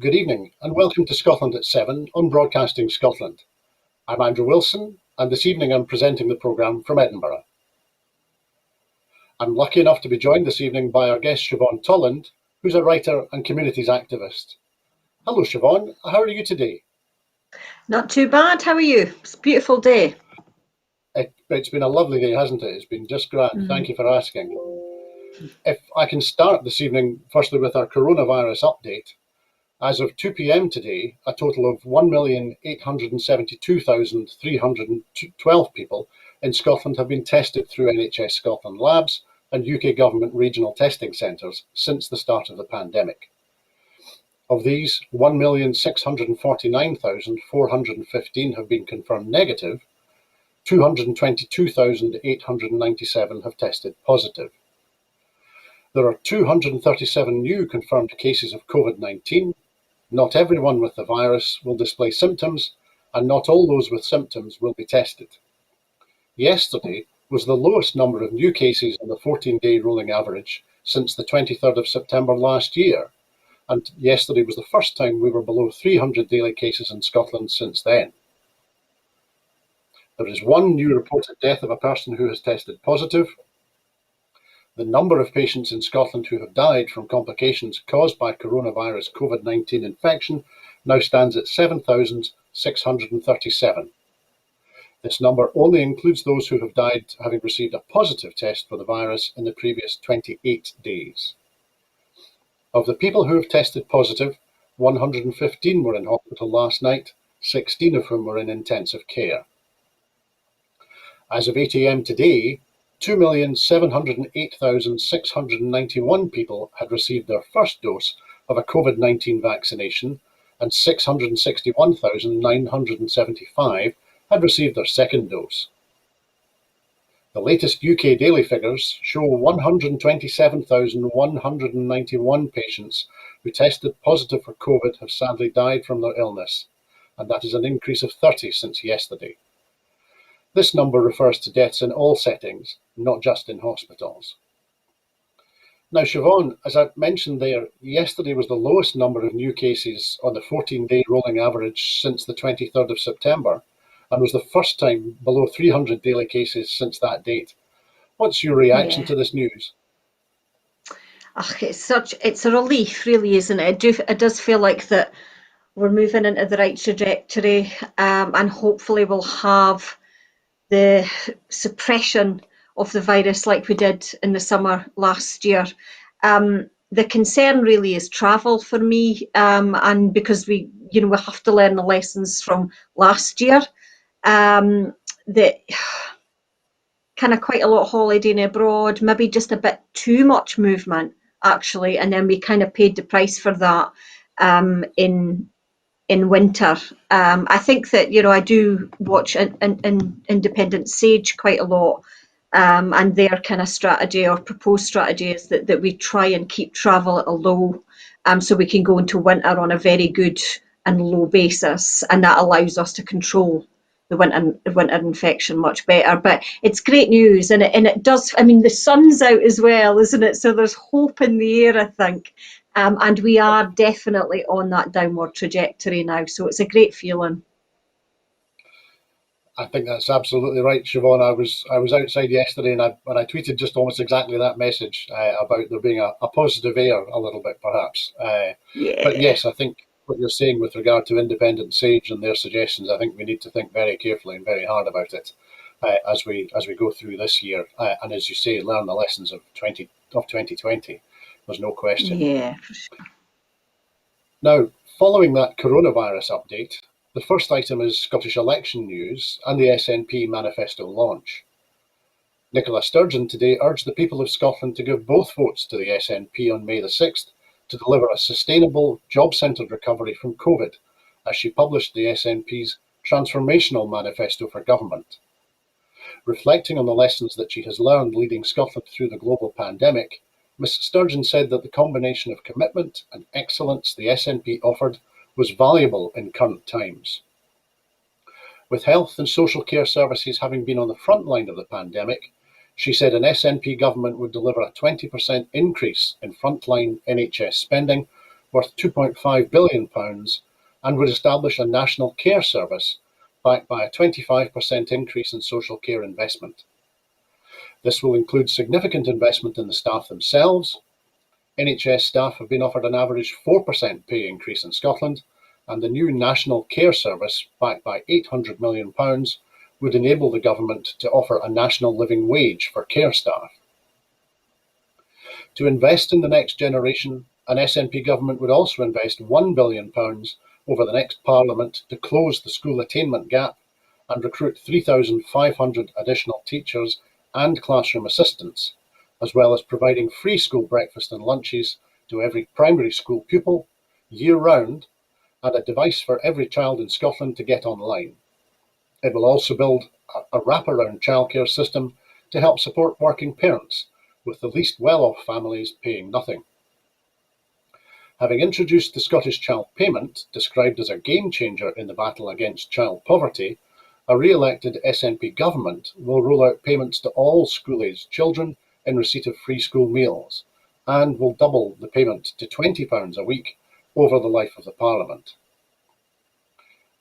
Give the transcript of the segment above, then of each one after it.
Good evening and welcome to Scotland at 7 on Broadcasting Scotland. I'm Andrew Wilson and this evening I'm presenting the programme from Edinburgh. I'm lucky enough to be joined this evening by our guest Siobhan Tolland, who's a writer and communities activist. Hello Siobhan, how are you today? Not too bad, how are you? It's a beautiful day. It's been a lovely day, hasn't it? It's been just grand, Thank you for asking. If I can start this evening firstly with our coronavirus update. As of 2 p.m. today, a total of 1,872,312 people in Scotland have been tested through NHS Scotland labs and UK government regional testing centres since the start of the pandemic. Of these, 1,649,415 have been confirmed negative, 222,897 have tested positive. There are 237 new confirmed cases of COVID-19. Not everyone with the virus will display symptoms, and not all those with symptoms will be tested. Yesterday was the lowest number of new cases on the 14-day rolling average since the 23rd of September last year, and yesterday was the first time we were below 300 daily cases in Scotland since then. There is one new reported death of a person who has tested positive. The number of patients in Scotland who have died from complications caused by coronavirus COVID-19 infection now stands at 7,637. This number only includes those who have died having received a positive test for the virus in the previous 28 days. Of the people who have tested positive, 115 were in hospital last night, 16 of whom were in intensive care. As of 8 a.m. today, 2,708,691 people had received their first dose of a COVID-19 vaccination, and 661,975 had received their second dose. The latest UK daily figures show 127,191 patients who tested positive for COVID have sadly died from their illness, and that is an increase of 30 since yesterday. This number refers to deaths in all settings, not just in hospitals. Now, Siobhan, as I mentioned there, yesterday was the lowest number of new cases on the 14-day rolling average since the 23rd of September, and was the first time below 300 daily cases since that date. What's your reaction to this news? It's a relief, really, isn't it? It does feel like that we're moving into the right trajectory, and hopefully we'll have the suppression of the virus like we did in the summer last year. The concern really is travel for me, and because we have to learn the lessons from last year. That kind of quite a lot of holidaying abroad, maybe just a bit too much movement actually, and then we kind of paid the price for that in winter. I think that I do watch Independent Sage quite a lot, and their kind of strategy or proposed strategy is that we try and keep travel at a low, so we can go into winter on a very good and low basis, and that allows us to control the winter infection much better. But it's great news, and it does. I mean, the sun's out as well, isn't it? So there's hope in the air, I think. And we are definitely on that downward trajectory now, so it's a great feeling. I think that's absolutely right, Siobhan. I was outside yesterday and I tweeted just almost exactly that message about there being a positive air a little bit, perhaps. Yeah. But yes, I think what you're saying with regard to Independent Sage and their suggestions, I think we need to think very carefully and very hard about it as we go through this year, and as you say, learn the lessons of 2020. There's no question. Yeah, for sure. Now, following that coronavirus update, the first item is Scottish election news and the SNP Manifesto launch. Nicola Sturgeon today urged the people of Scotland to give both votes to the SNP on May the 6th to deliver a sustainable, job-centred recovery from COVID, as she published the SNP's Transformational Manifesto for Government. Reflecting on the lessons that she has learned leading Scotland through the global pandemic, Ms Sturgeon said that the combination of commitment and excellence the SNP offered was valuable in current times. With health and social care services having been on the front line of the pandemic, she said an SNP government would deliver a 20% increase in frontline NHS spending worth £2.5 billion and would establish a national care service backed by a 25% increase in social care investment. This will include significant investment in the staff themselves. NHS staff have been offered an average 4% pay increase in Scotland, and the new National Care Service, backed by £800 million, would enable the government to offer a national living wage for care staff. To invest in the next generation, an SNP government would also invest £1 billion over the next Parliament to close the school attainment gap and recruit 3,500 additional teachers and classroom assistants, as well as providing free school breakfast and lunches to every primary school pupil, year-round, and a device for every child in Scotland to get online. It will also build a wraparound childcare system to help support working parents, with the least well-off families paying nothing. Having introduced the Scottish Child Payment, described as a game-changer in the battle against child poverty, a re-elected SNP government will roll out payments to all school-aged children in receipt of free school meals, and will double the payment to £20 a week over the life of the Parliament.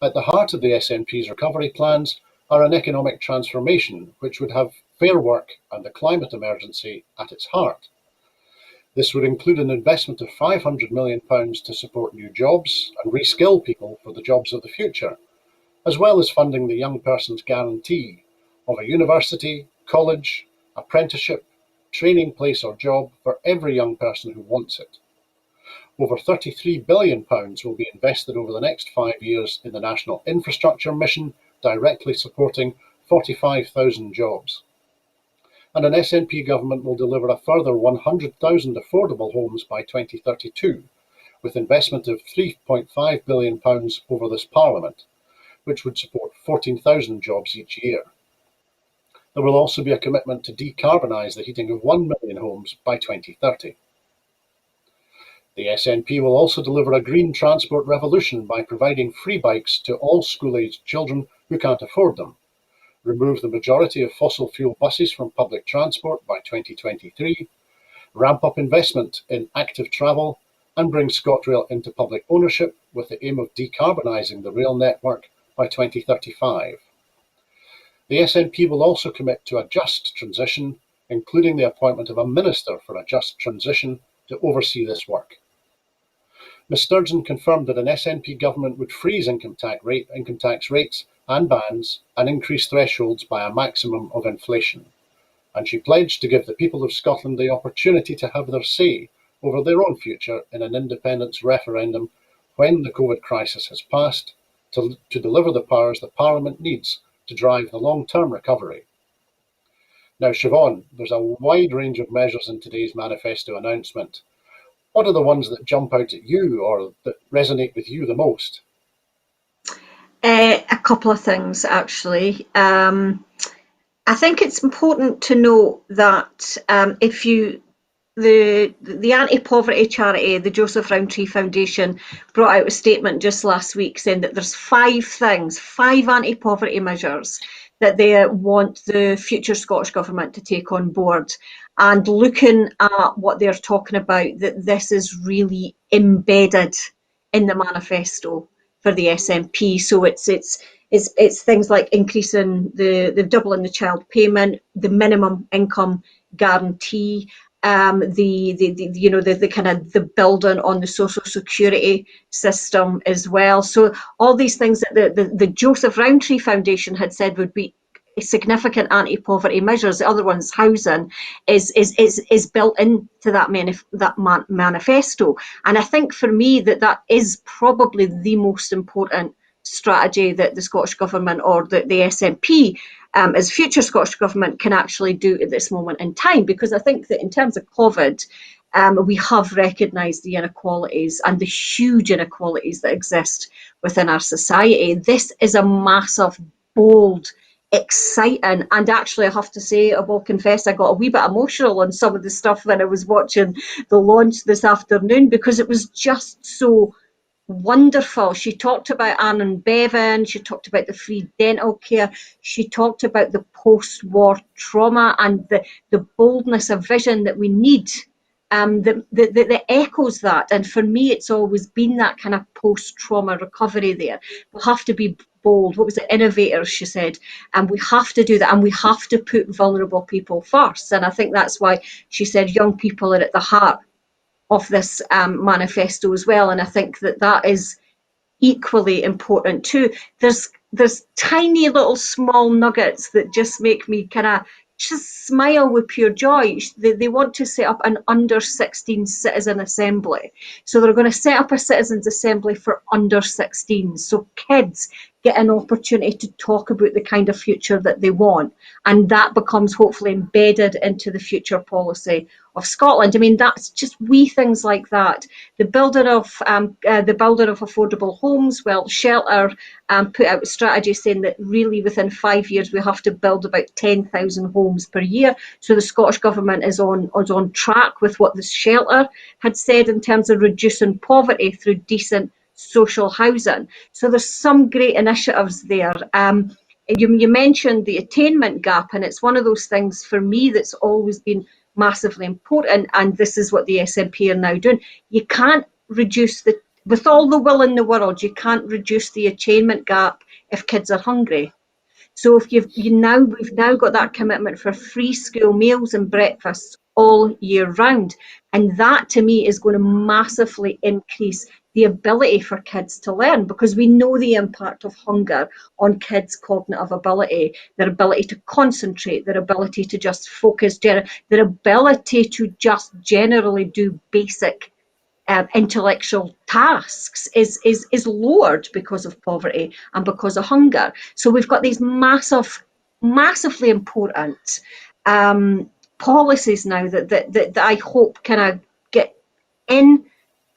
At the heart of the SNP's recovery plans are an economic transformation which would have fair work and the climate emergency at its heart. This would include an investment of £500 million to support new jobs and reskill people for the jobs of the future, as well as funding the young person's guarantee of a university, college, apprenticeship, training place or job for every young person who wants it. Over £33 billion will be invested over the next 5 years in the National Infrastructure Mission, directly supporting 45,000 jobs. And an SNP government will deliver a further 100,000 affordable homes by 2032, with investment of £3.5 billion over this Parliament, which would support 14,000 jobs each year. There will also be a commitment to decarbonise the heating of 1 million homes by 2030. The SNP will also deliver a green transport revolution by providing free bikes to all school-aged children who can't afford them, remove the majority of fossil fuel buses from public transport by 2023, ramp up investment in active travel, and bring ScotRail into public ownership with the aim of decarbonising the rail network by 2035. The SNP will also commit to a just transition, including the appointment of a Minister for a Just Transition to oversee this work. Ms Sturgeon confirmed that an SNP government would freeze income tax rates and bans and increase thresholds by a maximum of inflation. And she pledged to give the people of Scotland the opportunity to have their say over their own future in an independence referendum when the COVID crisis has passed, to deliver the powers that Parliament needs to drive the long-term recovery. Now, Siobhan, there's a wide range of measures in today's manifesto announcement. What are the ones that jump out at you or that resonate with you the most? A couple of things, actually. I think it's important to note that the anti-poverty charity, the Joseph Rowntree Foundation, brought out a statement just last week saying that there's five anti-poverty measures that they want the future Scottish Government to take on board. And looking at what they're talking about, that this is really embedded in the manifesto for the SNP. So it's things like increasing the doubling the child payment, the minimum income guarantee, the kind of the building on the social security system as well. So all these things that the Joseph Rowntree Foundation had said would be significant anti-poverty measures. The other one's housing is built into that manifesto. And I think for me that is probably the most important strategy that the Scottish Government or the SNP as future Scottish Government can actually do at this moment in time, because I think that in terms of COVID, we have recognised the inequalities and the huge inequalities that exist within our society. This is a massive, bold, exciting, and actually I have to say, I will confess, I got a wee bit emotional on some of the stuff when I was watching the launch this afternoon, because it was just so wonderful. She talked about Anne and Bevan, she talked about the free dental care, she talked about the post-war trauma and the boldness of vision that we need that echoes that. And for me, it's always been that kind of post-trauma recovery there. We have to be bold. What was it? Innovators, she said. And we have to do that. And we have to put vulnerable people first. And I think that's why she said young people are at the heart of this manifesto as well. And I think that is equally important too. There's tiny little small nuggets that just make me kind of just smile with pure joy. They want to set up an under 16 citizen assembly. So they're going to set up a citizens assembly for under 16. So kids get an opportunity to talk about the kind of future that they want. And that becomes hopefully embedded into the future policy of Scotland. I mean, that's just wee things like that. The building of affordable homes. Well, Shelter put out a strategy saying that really within 5 years we have to build about 10,000 homes per year. So the Scottish Government is on track with what the Shelter had said in terms of reducing poverty through decent social housing. So there's some great initiatives there. You mentioned the attainment gap, and it's one of those things for me that's always been massively important, and this is what the SNP are now doing. You can't reduce with all the will in the world, you can't reduce the attainment gap if kids are hungry. So if we've now got that commitment for free school meals and breakfasts all year round, and that to me is going to massively increase the ability for kids to learn, because we know the impact of hunger on kids' cognitive ability, their ability to concentrate, their ability to just focus, their ability to just generally do basic intellectual tasks is lowered because of poverty and because of hunger. So we've got these massively important policies now that I hope kind of get in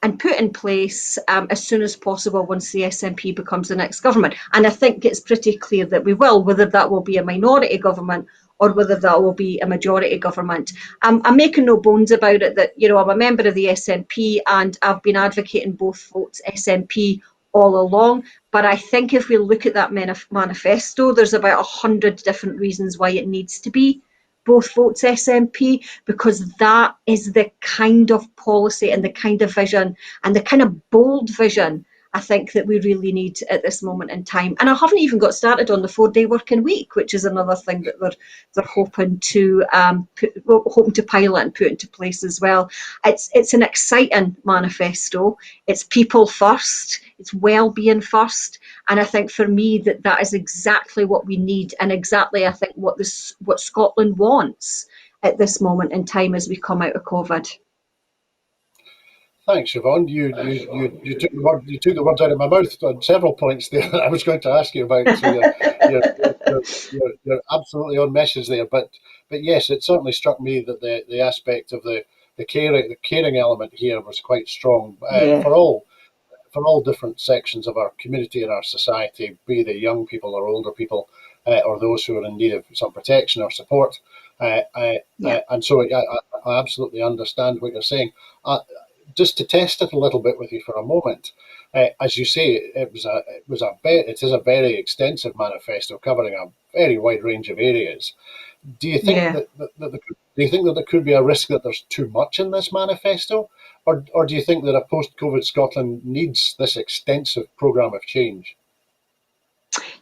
and put in place as soon as possible once the SNP becomes the next government. And I think it's pretty clear that we will, whether that will be a minority government or whether that will be a majority government. I'm making no bones about it that, I'm a member of the SNP and I've been advocating both votes SNP all along. But I think if we look at that manifesto, there's about 100 different reasons why it needs to be both votes SNP, because that is the kind of policy and the kind of vision and the kind of bold vision I think that we really need at this moment in time. And I haven't even got started on the 4-day working week, which is another thing that they're hoping to pilot and put into place as well. It's an exciting manifesto. It's people first. It's well-being first. And I think for me that is exactly what we need, and exactly I think what Scotland wants at this moment in time as we come out of COVID. Thanks, Siobhan. You took the words out of my mouth on several points there that I was going to ask you about. So you're absolutely on message there. But yes, it certainly struck me that the aspect of the caring element here was quite strong for all different sections of our community and our society, be they young people or older people, or those who are in need of some protection or support. And so I absolutely understand what you're saying. Just to test it a little bit with you for a moment, as you say, it is a very extensive manifesto covering a very wide range of areas. Do you think that there could be a risk that there's too much in this manifesto, or do you think that a post-COVID Scotland needs this extensive programme of change?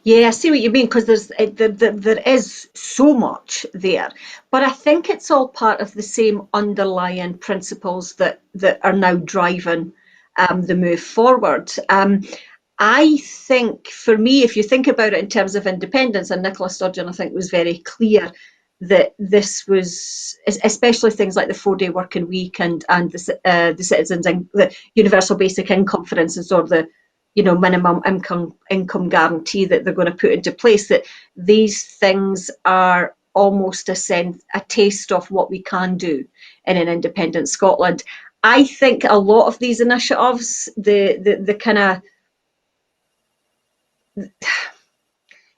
Yeah, I see what you mean, because there is so much there, but I think it's all part of the same underlying principles that are now driving the move forward. I think for me, if you think about it in terms of independence, and Nicola Sturgeon I think was very clear that this was, especially things like the 4-day working week and the citizens and the universal basic income, for instance, or the minimum income guarantee that they're going to put into place, that these things are almost a taste of what we can do in an independent Scotland. I think a lot of these initiatives, the kind of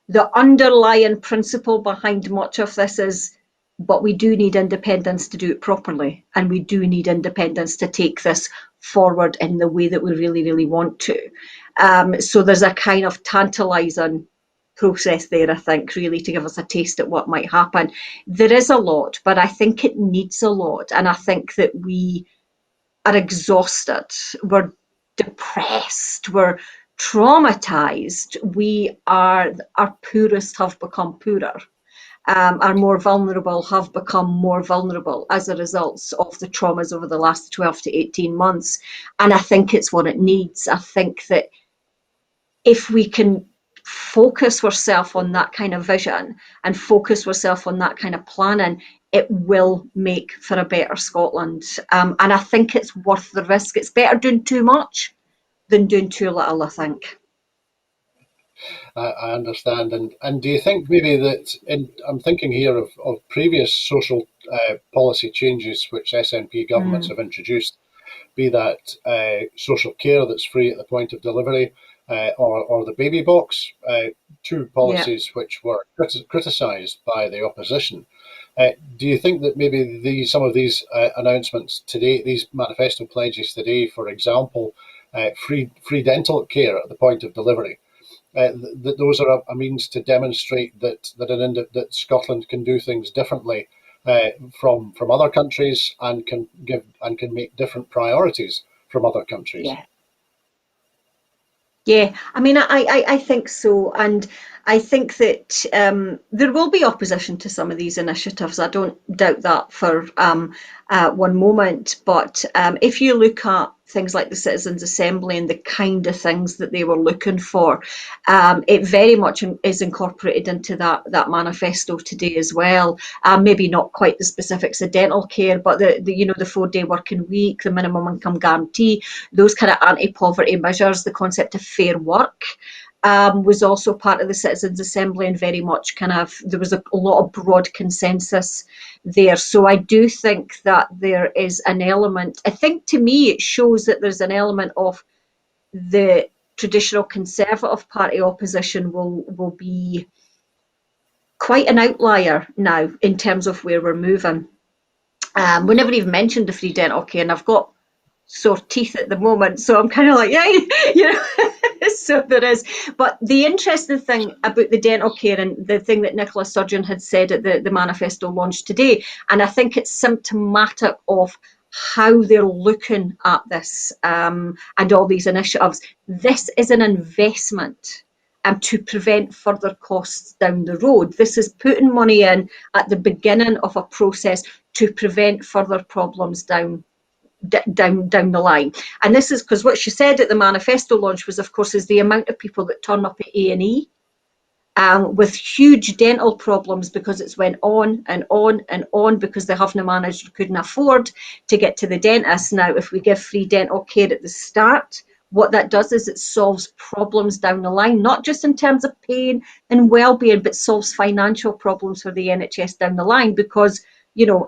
the underlying principle behind much of this is, but we do need independence to do it properly, and we do need independence to take this forward in the way that we really, really want to. So there's a kind of tantalising process there, I think, really to give us a taste at what might happen. There is a lot, but I think it needs a lot. And I think that we are exhausted, we're depressed, we're traumatized. Our poorest have become poorer. Our more vulnerable have become more vulnerable as a result of the traumas over the last 12 to 18 months. And I think it's what it needs. I think that if we can focus ourselves on that kind of vision and focus ourselves on that kind of planning, it will make for a better Scotland. And I think it's worth the risk. It's better doing too much than doing too little, I think. I understand. And do you think maybe that, I'm thinking here of previous social policy changes which SNP governments have introduced, be that social care that's free at the point of delivery, or the baby box, two policies which were criticised by the opposition. Do you think that maybe some of these announcements today, these manifesto pledges today, for example, free dental care at the point of delivery, that those are a means to demonstrate that Scotland can do things differently from other countries, and can make different priorities from other countries? Yeah, I mean, I think so. And I think that there will be opposition to some of these initiatives. I don't doubt that for one moment. But if you look at things like the Citizens' Assembly and the kind of things that they were looking for, it very much is incorporated into that manifesto today as well. Maybe not quite the specifics of dental care, but the 4-day working week, the minimum income guarantee, those kind of anti-poverty measures, the concept of fair work. Was also part of the Citizens' Assembly, and very much there was a lot of broad consensus there. So I do think that there is an element, I think to me it shows that there's an element of the traditional Conservative Party opposition will be quite an outlier now in terms of where we're moving. We never even mentioned the free dental care, and I've got sore teeth at the moment, so I'm kind of like, yeah, so there is. But the interesting thing about the dental care, and the thing that Nicola Sturgeon had said at the manifesto launch today, and I think it's symptomatic of how they're looking at this, and all these initiatives. This is an investment to prevent further costs down the road. This is putting money in at the beginning of a process to prevent further problems down the line. And this is because what she said at the manifesto launch was, of course, is the amount of people that turn up at A&E with huge dental problems because it's went on and on and on because they haven't managed or couldn't afford to get to the dentist. Now, if we give free dental care at the start, what that does is it solves problems down the line, not just in terms of pain and well-being, but solves financial problems for the NHS down the line. Because,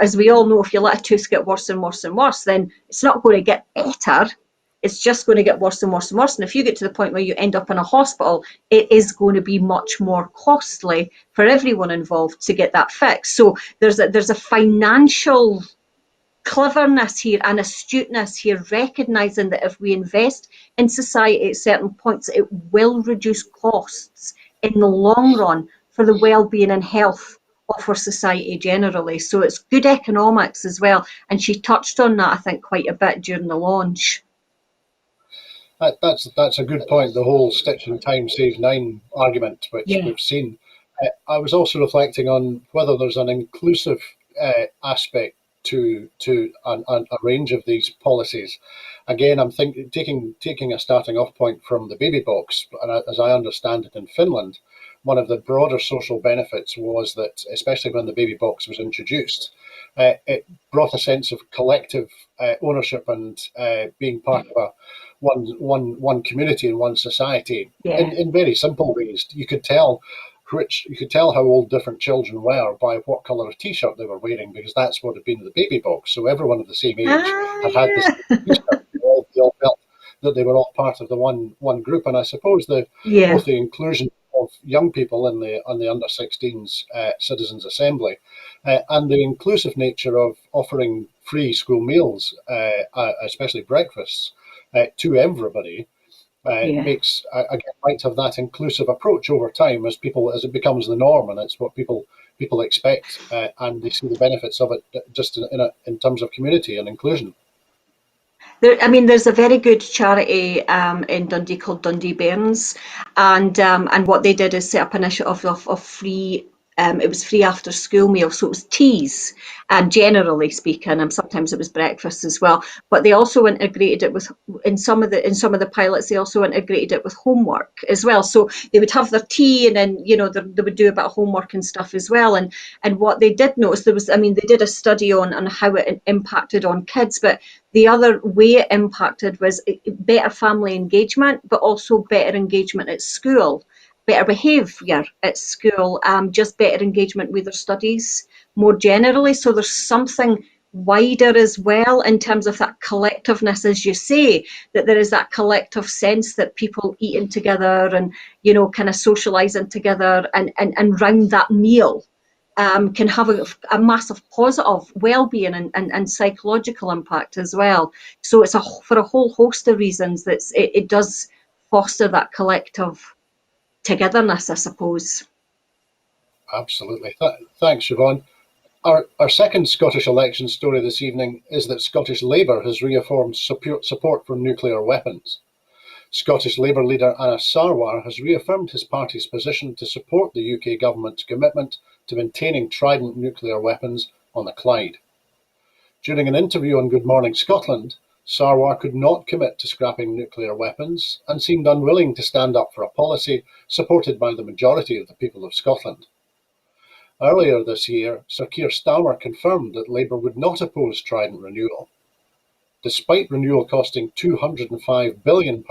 as we all know, if you let a tooth get worse and worse and worse, then it's not going to get better. It's just going to get worse and worse and worse. And if you get to the point where you end up in a hospital, it is going to be much more costly for everyone involved to get that fixed. So there's a financial cleverness here and astuteness here, recognising that if we invest in society at certain points, it will reduce costs in the long run for the well-being and health of our society generally. So it's good economics as well. And she touched on that, I think, quite a bit during the launch. That's a good point. The whole stitch in time saves 9 argument, which we've seen. I was also reflecting on whether there's an inclusive aspect to a range of these policies. Again, I'm taking a starting off point from the baby box, and as I understand it in Finland, one of the broader social benefits was that, especially when the baby box was introduced, it brought a sense of collective ownership and being part of one community and one society in very simple ways. You could tell how old different children were by what colour of t-shirt they were wearing, because that's what had been in the baby box. So everyone of the same age had the same t-shirt. They all felt that they were all part of the one group. And I suppose both the inclusion of young people in the under 16s Citizens' Assembly and the inclusive nature of offering free school meals, especially breakfasts, to everybody, Yeah. might have that inclusive approach over time as it becomes the norm, and it's what people expect, and they see the benefits of it just in terms of community and inclusion. There's a very good charity in Dundee called Dundee Bairns, and what they did is set up an initiative of free. It was free after school meals, so it was teas, generally speaking, and sometimes it was breakfast as well. But they also integrated it with in some of the pilots. They also integrated it with homework as well. So they would have their tea, and then they would do a bit of homework and stuff as well. And what they did notice they did a study on how it impacted on kids, but the other way it impacted was better family engagement, but also better engagement at school, better behaviour at school, just better engagement with their studies more generally. So there's something wider as well in terms of that collectiveness, as you say, that there is that collective sense that people eating together and, kind of socialising together and round that meal can have a massive positive well-being and psychological impact as well. So it's for a whole host of reasons that it does foster that collective togetherness, I suppose. Absolutely. Thanks, Siobhan. Our second Scottish election story this evening is that Scottish Labour has reaffirmed support for nuclear weapons. Scottish Labour leader Anas Sarwar has reaffirmed his party's position to support the UK government's commitment to maintaining Trident nuclear weapons on the Clyde. During an interview on Good Morning Scotland, Sarwar could not commit to scrapping nuclear weapons and seemed unwilling to stand up for a policy supported by the majority of the people of Scotland. Earlier this year, Sir Keir Starmer confirmed that Labour would not oppose Trident renewal. Despite renewal costing £205 billion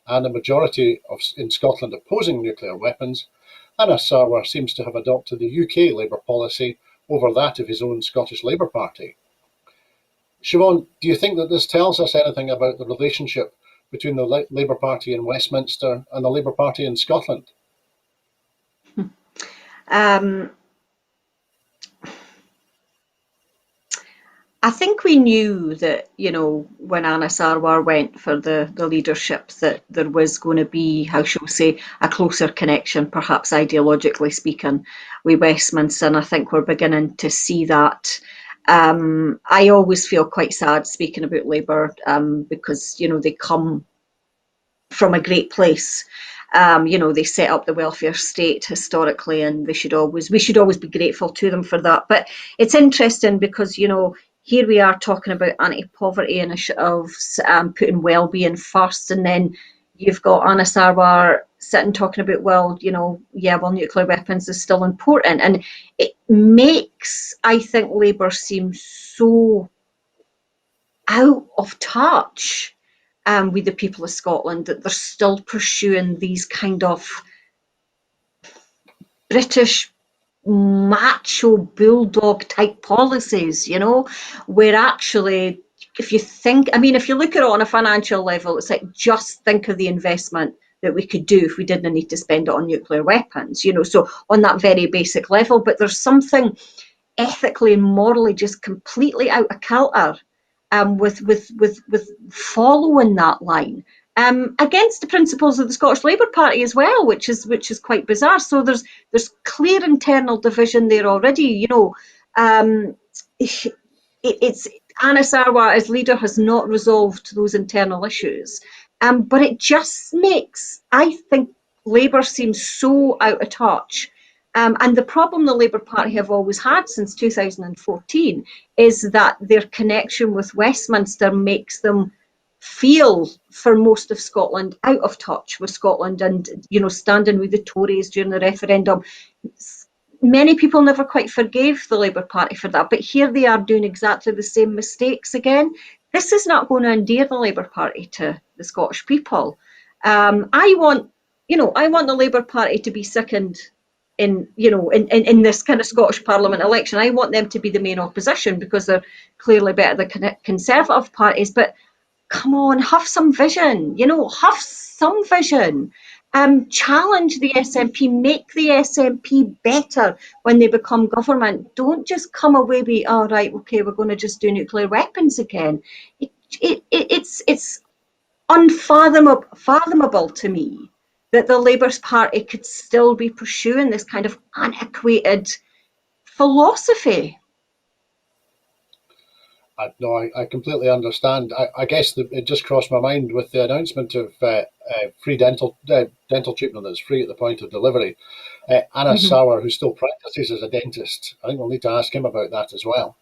and a majority in Scotland opposing nuclear weapons, Anas Sarwar seems to have adopted the UK Labour policy over that of his own Scottish Labour Party. Siobhan, do you think that this tells us anything about the relationship between the Labour Party in Westminster and the Labour Party in Scotland? Um, I think we knew that, when Anna Sarwar went for the leadership, that there was going to be, how shall we say, a closer connection, perhaps ideologically speaking, with Westminster. And I think we're beginning to see that. I always feel quite sad speaking about Labour because, they come from a great place. They set up the welfare state historically, and we should always be grateful to them for that. But it's interesting because here we are talking about anti-poverty initiatives, putting well-being first, and then you've got Anna Sarwar sitting talking about, nuclear weapons is still important, and it makes, I think, Labour seem so out of touch with the people of Scotland, that they're still pursuing these kind of British macho bulldog type policies, where actually, if you look at it on a financial level, it's like, just think of the investment that we could do if we didn't need to spend it on nuclear weapons, so on that very basic level. But there's something ethically and morally just completely out of kilter with following that line against the principles of the Scottish Labour Party as well, which is quite bizarre. So there's clear internal division there already. It's Anna Sarwar as leader has not resolved those internal issues, but it just makes, I think, Labour seem so out of touch. And the problem the Labour Party have always had since 2014 is that their connection with Westminster makes them feel, for most of Scotland, out of touch with Scotland, and standing with the Tories during the referendum. Many people never quite forgave the Labour Party for that, but here they are doing exactly the same mistakes again. This is not going to endear the Labour Party to the Scottish people. I want the Labour Party to be second in this kind of Scottish Parliament election. I want them to be the main opposition because they're clearly better than Conservative parties. But come on, have some vision. Have some vision. Challenge the SNP, make the SNP better when they become government. Don't just come away with, right, okay, we're going to just do nuclear weapons again. It's unfathomable to me that the Labour Party could still be pursuing this kind of antiquated philosophy. I completely understand. I guess it just crossed my mind with the announcement of free dental treatment that's free at the point of delivery. Anna Mm-hmm. Sauer, who still practices as a dentist, I think we'll need to ask him about that as well.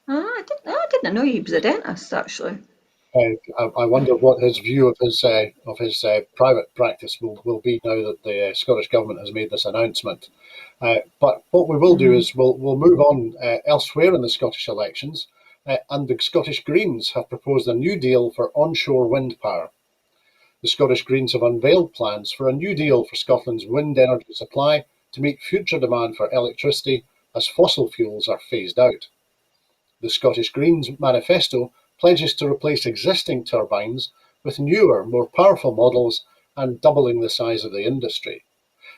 I didn't know he was a dentist, actually. I wonder what his view of his private practice will be now that the Scottish Government has made this announcement. But what we will do is we'll move on elsewhere in the Scottish elections, and the Scottish Greens have proposed a new deal for onshore wind power. The Scottish Greens have unveiled plans for a new deal for Scotland's wind energy supply to meet future demand for electricity as fossil fuels are phased out. The Scottish Greens Manifesto pledges to replace existing turbines with newer, more powerful models and doubling the size of the industry.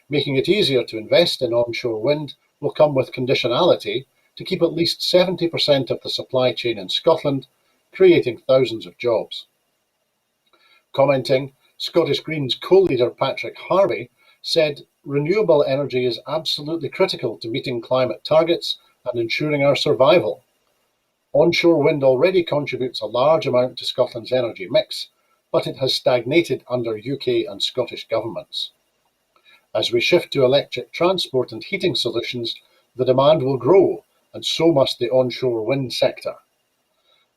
Making it easier to invest in onshore wind will come with conditionality to keep at least 70% of the supply chain in Scotland, creating thousands of jobs. Commenting, Scottish Greens co-leader Patrick Harvey said, "Renewable energy is absolutely critical to meeting climate targets and ensuring our survival. Onshore wind already contributes a large amount to Scotland's energy mix, but it has stagnated under UK and Scottish governments. As we shift to electric transport and heating solutions, the demand will grow, and so must the onshore wind sector.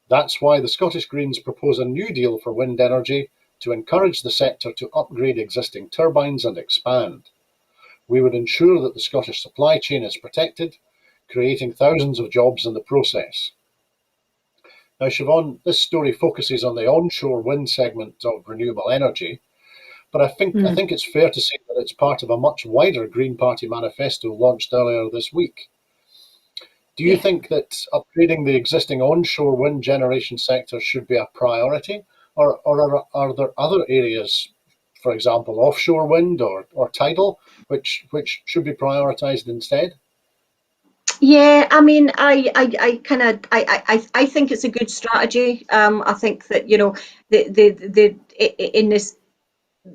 That's why the Scottish Greens propose a new deal for wind energy to encourage the sector to upgrade existing turbines and expand. We would ensure that the Scottish supply chain is protected, creating thousands of jobs in the process." Now, Siobhan, this story focuses on the onshore wind segment of renewable energy, but I think it's fair to say that it's part of a much wider Green Party manifesto launched earlier this week. Do you think that upgrading the existing onshore wind generation sector should be a priority, or are there other areas, for example, offshore wind or tidal, which should be prioritised instead? Yeah, I mean, I think it's a good strategy. I think that, you know, in this,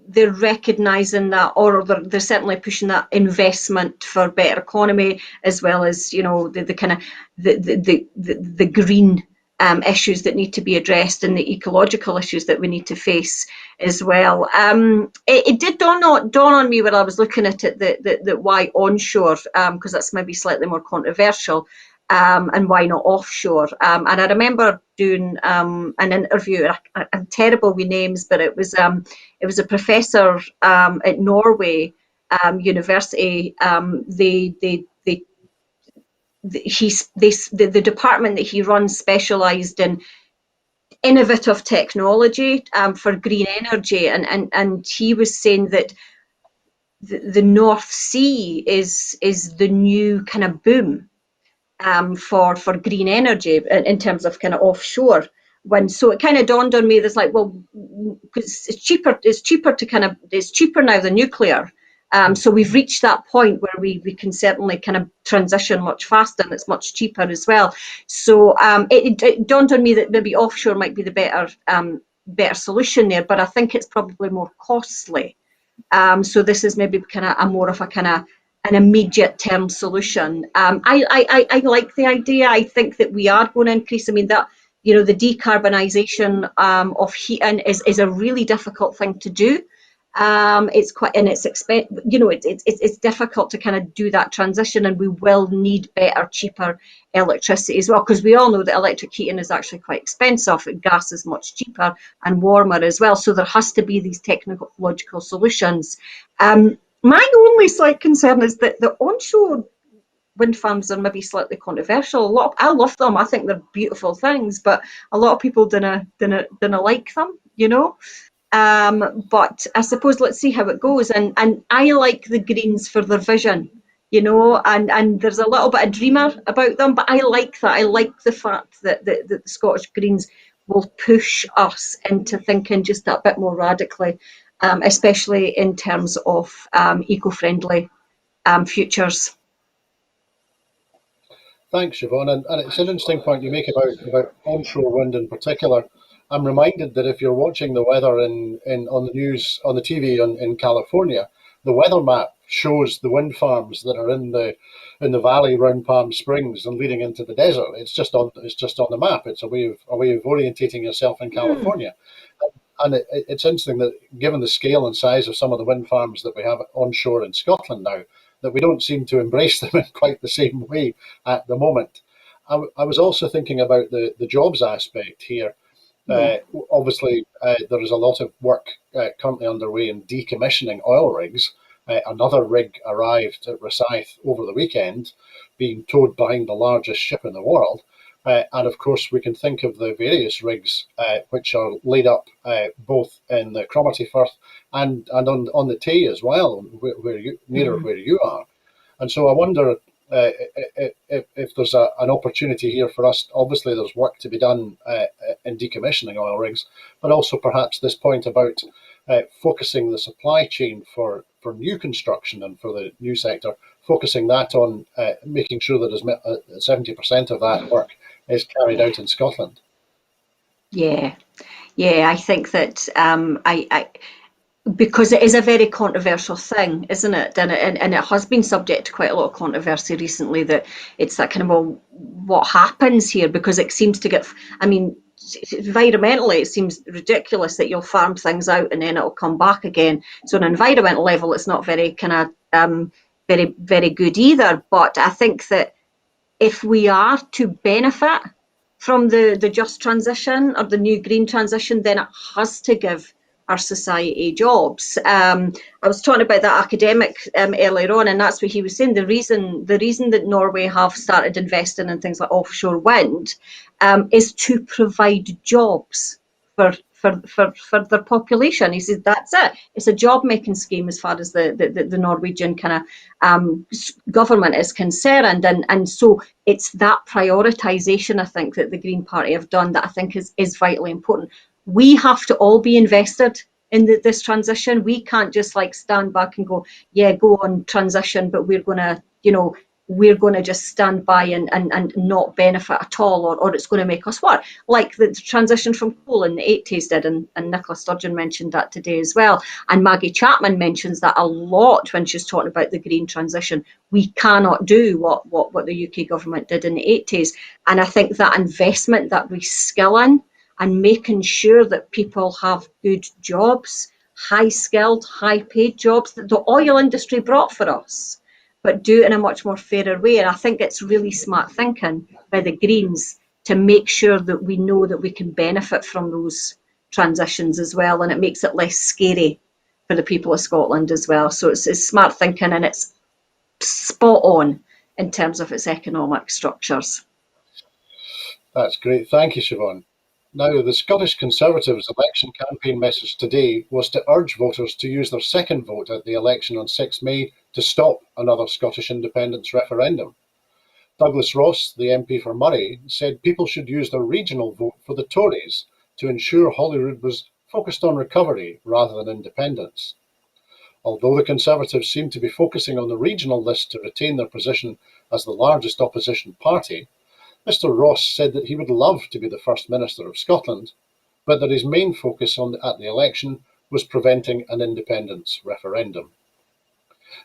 they're recognising that, or they're certainly pushing that investment for better economy, as well as, you know, the kind of the green issues that need to be addressed and the ecological issues that we need to face as well. It did dawn on me when I was looking at it that why onshore, because that's maybe slightly more controversial. And why not offshore? And I remember doing an interview. I'm terrible with names, but it was a professor at Norway University. The department that he runs specialised in innovative technology for green energy, and he was saying that the North Sea is the new kind of boom for green energy in terms of kind of offshore wind. So it kind of dawned on me, there's like, well, because it's cheaper now than nuclear. So we've reached that point where we can certainly kind of transition much faster, and it's much cheaper as well. So it dawned on me that maybe offshore might be the better solution there, but I think it's probably more costly. So this is maybe kind of more of a kind of an immediate term solution. I like the idea. I think that we are going to increase. I mean, that, you know, the decarbonisation of heating is a really difficult thing to do. It's quite, and it's you know, it's difficult to kind of do that transition, and we will need better, cheaper electricity as well, because we all know that electric heating is actually quite expensive. Gas is much cheaper and warmer as well. So there has to be these technological solutions. My only slight concern is that the onshore wind farms are maybe slightly controversial. I love them. I think they're beautiful things, but a lot of people didn't like them, you know. But I suppose let's see how it goes. And I like the Greens for their vision, you know, and there's a little bit of dreamer about them, but I like that. I like the fact that the Scottish Greens will push us into thinking just a bit more radically, especially in terms of eco-friendly futures. Thanks, Siobhan. And it's an interesting point you make about onshore wind in particular. I'm reminded that if you're watching the weather on the news, on the TV in California, the weather map shows the wind farms that are in the valley around Palm Springs and leading into the desert. It's just on the map. It's a way of orientating yourself in California. And it's interesting that given the scale and size of some of the wind farms that we have onshore in Scotland now, that we don't seem to embrace them in quite the same way at the moment. I was also thinking about the jobs aspect here. Yeah. Obviously, there is a lot of work currently underway in decommissioning oil rigs. Another rig arrived at Rosyth over the weekend, being towed behind the largest ship in the world. And of course, we can think of the various rigs which are laid up both in the Cromarty Firth and on the Tay as well, nearer where you are. And so I wonder if there's an opportunity here for us. Obviously, there's work to be done in decommissioning oil rigs, but also perhaps this point about focusing the supply chain for new construction and for the new sector, focusing that on making sure that 70% of that work is carried out in Scotland. Yeah, yeah, I think that because it is a very controversial thing, isn't it? And it has been subject to quite a lot of controversy recently. That it's that kind of, well, what happens here? Because it seems to get, I mean, environmentally, it seems ridiculous that you'll farm things out and then it'll come back again. So on an environmental level, it's not very kind of very good either. But I think that if we are to benefit from the just transition or the new green transition, then it has to give our society jobs. I was talking about that academic earlier on, and that's what he was saying. The reason that Norway have started investing in things like offshore wind is to provide jobs for their population. He says that's it. It's a job making scheme as far as the Norwegian kind of government is concerned, and so it's that prioritisation, I think, that the Green Party have done that I think is vitally important. We have to all be invested in this transition. We can't just like stand back and go, yeah, go on transition, but we're going to, we're going to just stand by and not benefit at all, or it's going to make us work. Like the transition from coal in the 80s did, and Nicola Sturgeon mentioned that today as well. And Maggie Chapman mentions that a lot when she's talking about the green transition. We cannot do what the UK government did in the 80s. And I think that investment, that reskilling, and making sure that people have good jobs, high skilled, high paid jobs that the oil industry brought for us, but do it in a much more fairer way. And I think it's really smart thinking by the Greens to make sure that we know that we can benefit from those transitions as well, and it makes it less scary for the people of Scotland as well. So it's smart thinking, and it's spot on in terms of its economic structures. That's great. Thank you, Siobhan. Now, the Scottish Conservatives' election campaign message today was to urge voters to use their second vote at the election on 6 May to stop another Scottish independence referendum. Douglas Ross, the MP for Moray, said people should use their regional vote for the Tories to ensure Holyrood was focused on recovery rather than independence. Although the Conservatives seem to be focusing on the regional list to retain their position as the largest opposition party, Mr Ross said that he would love to be the First Minister of Scotland, but that his main focus at the election was preventing an independence referendum.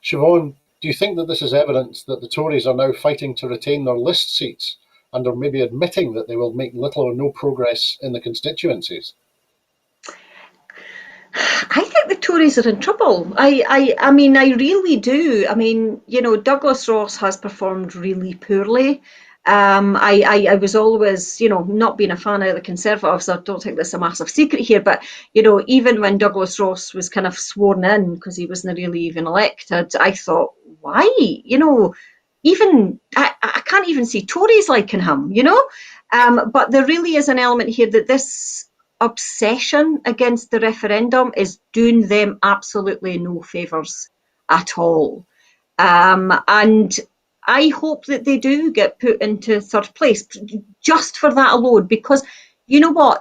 Siobhan, do you think that this is evidence that the Tories are now fighting to retain their list seats and are maybe admitting that they will make little or no progress in the constituencies? I think the Tories are in trouble. I mean, I really do. I mean, Douglas Ross has performed really poorly. I was always, not being a fan of the Conservatives. I don't think that's a massive secret here. But, even when Douglas Ross was kind of sworn in, because he wasn't really even elected, I thought, why? Even I can't even see Tories liking him, But there really is an element here that this obsession against the referendum is doing them absolutely no favours at all. And I hope that they do get put into third place just for that alone, because you know what?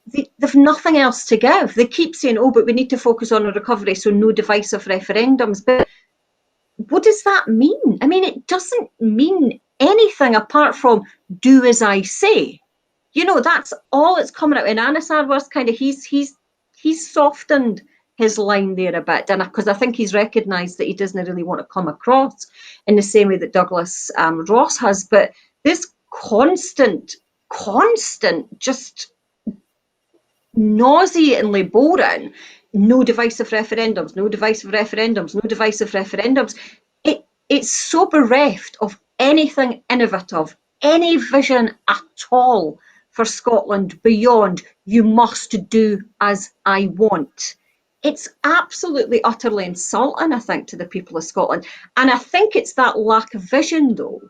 They've nothing else to give. They keep saying, oh, but we need to focus on a recovery, so no divisive referendums. But what does that mean? I mean, it doesn't mean anything apart from do as I say. You know, that's all it's coming out. And Anas Arwar's kind of he's softened his line there a bit, and because I think he's recognised that he doesn't really want to come across in the same way that Douglas Ross has. But this constant, just nauseatingly boring. No divisive referendums, no divisive referendums, no divisive referendums. It's so bereft of anything innovative, any vision at all for Scotland beyond you must do as I want. It's absolutely, utterly insulting, I think, to the people of Scotland. And I think it's that lack of vision, though,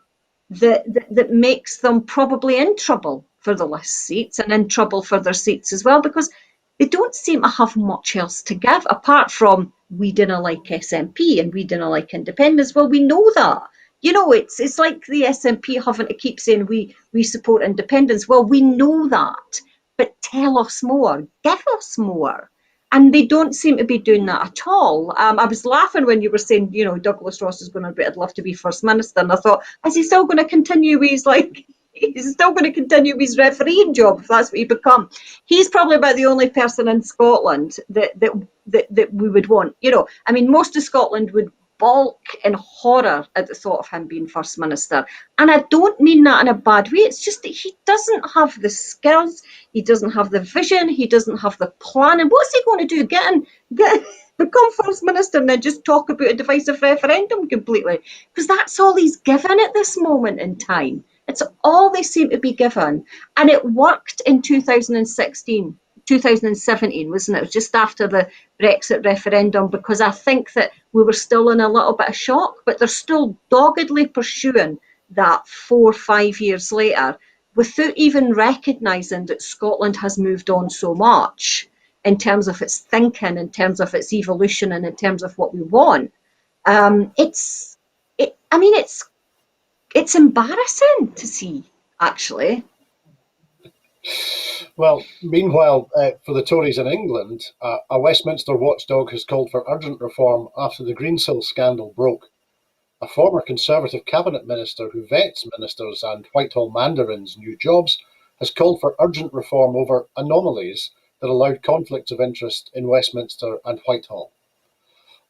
that makes them probably in trouble for the list seats and in trouble for their seats as well, because they don't seem to have much else to give apart from we didn't like SNP and we didn't like independence. Well, we know that. You know, it's like the SNP having to keep saying we support independence. Well, we know that, but tell us more, give us more. And they don't seem to be doing that at all. I was laughing when you were saying, you know, Douglas Ross is going to be, I'd love to be First Minister. And I thought, is he still going to continue with he's still going to continue his refereeing job if that's what he become? He's probably about the only person in Scotland that we would want. You know, I mean, most of Scotland would balk in horror at the thought of him being First Minister. And I don't mean that in a bad way. It's just that he doesn't have the skills, he doesn't have the vision, he doesn't have the plan. And what's he going to do? Become First Minister and then just talk about a divisive referendum completely? Because that's all he's given at this moment in time. It's all they seem to be given. And it worked in 2016. 2017, wasn't it? It was just after the Brexit referendum, because I think that we were still in a little bit of shock, but they're still doggedly pursuing that 4 or 5 years later without even recognising that Scotland has moved on so much in terms of its thinking, in terms of its evolution, and in terms of what we want. It's embarrassing to see, actually. Well, meanwhile, for the Tories in England, a Westminster watchdog has called for urgent reform after the Greensill scandal broke. A former Conservative cabinet minister who vets ministers and Whitehall mandarins' new jobs has called for urgent reform over anomalies that allowed conflicts of interest in Westminster and Whitehall.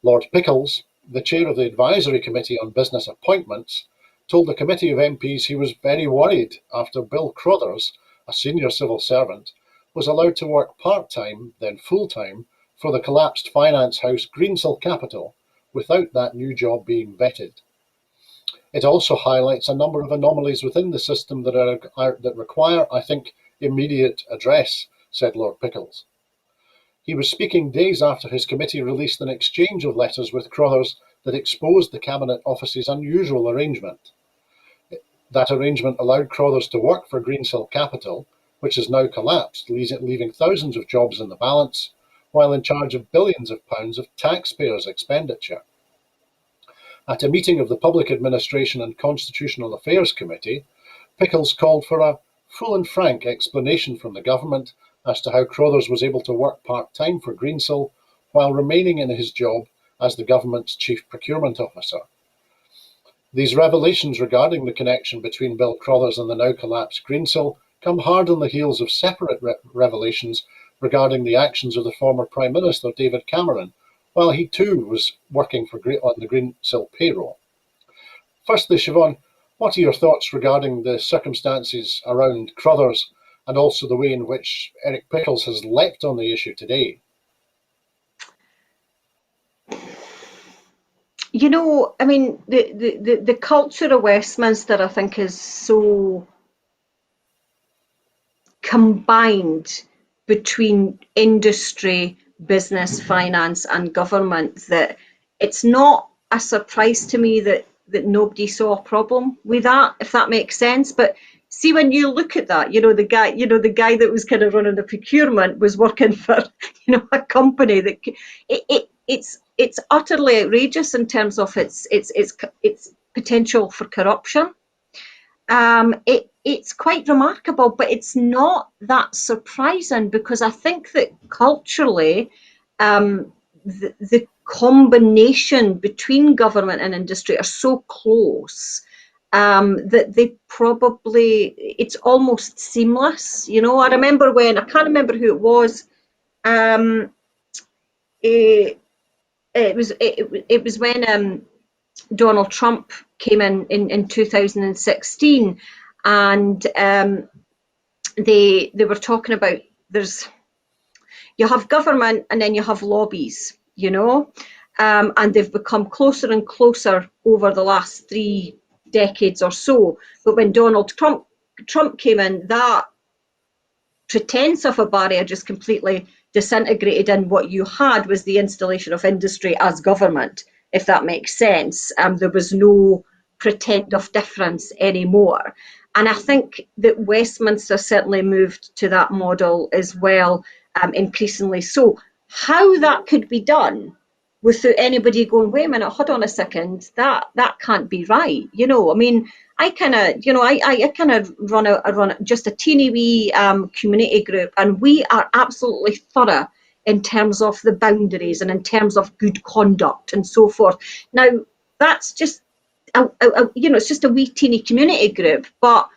Lord Pickles, the chair of the Advisory Committee on Business Appointments, told the committee of MPs he was very worried after Bill Crothers, a senior civil servant, was allowed to work part-time, then full-time, for the collapsed finance house Greensill Capital without that new job being vetted. It also highlights a number of anomalies within the system that require, I think, immediate address, said Lord Pickles. He was speaking days after his committee released an exchange of letters with Crothers that exposed the Cabinet Office's unusual arrangement. That arrangement allowed Crothers to work for Greensill Capital, which has now collapsed, leaving thousands of jobs in the balance, while in charge of billions of pounds of taxpayers' expenditure. At a meeting of the Public Administration and Constitutional Affairs Committee, Pickles called for a full and frank explanation from the government as to how Crothers was able to work part-time for Greensill while remaining in his job as the government's chief procurement officer. These revelations regarding the connection between Bill Crothers and the now collapsed Greensill come hard on the heels of separate revelations regarding the actions of the former Prime Minister David Cameron, while he too was working on the Greensill payroll. Firstly, Siobhan, what are your thoughts regarding the circumstances around Crothers and also the way in which Eric Pickles has leapt on the issue today? You know, I mean, the culture of Westminster, I think, is so combined between industry, business, finance, and government that it's not a surprise to me that nobody saw a problem with that, if that makes sense. But see, when you look at that, the guy that was kind of running the procurement was working for, a company that it's utterly outrageous in terms of its potential for corruption. It's quite remarkable, but it's not that surprising because I think that culturally, the combination between government and industry are so close that they probably, it's almost seamless. You know, I remember when, I can't remember who it was, it, it was when Donald Trump came in 2016, and they were talking about, you have government and then you have lobbies, you know, and they've become closer and closer over the last 3 decades or so. But when Donald Trump came in, that pretense of a barrier just completely disintegrated, and what you had was the installation of industry as government, if that makes sense. There was no pretend of difference anymore. And I think that Westminster certainly moved to that model as well, increasingly so. How that could be done without anybody going, wait a minute, hold on a second, that can't be right. You know, I mean, I kind of, you know, I kind of run just a teeny wee community group, and we are absolutely thorough in terms of the boundaries and in terms of good conduct and so forth. Now, that's just, you know, it's just a wee teeny community group, but